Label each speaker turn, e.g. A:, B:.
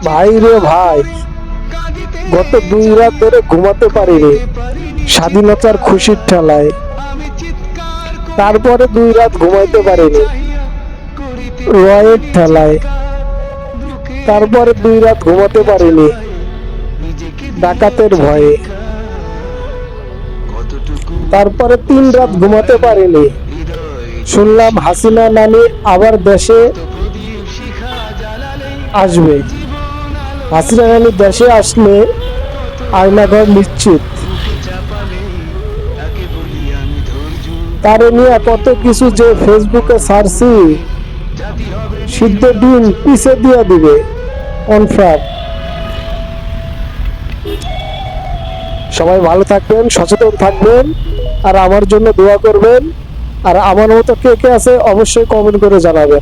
A: ভাই রে ভাই, গত 2 রাত ধরে ঘুমাতে পারিনি স্বাধীনতার খুশির ঠেলায়। তারপরে 2 রাত ঘুমাইতে পারিনি রয়ের ঠেলায়। তারপরে 2 রাত ঘুমাতে পারিনি ডাকাতের ভয়ে। তারপরে 3 রাত ঘুমাতে পারিনি, শুনলাম হাসিনা নানি আবার দেশে আসবে। হাসিনা নানি দেশে আসলে আয়নাঘর নিশ্চিত। তারে নিয়ে কত কিছু যে ফেসবুকে ছাড়ছি, সিদ্ধ ডিম পিছে দিয়ে দিবে কনফার্ম। সবাই ভালো থাকবেন, সচেতন থাকবেন, আর আমার জন্য দোয়া করবেন। আর আমার মতো কে কে আছে অবশ্যই কমেন্ট করে জানাবেন।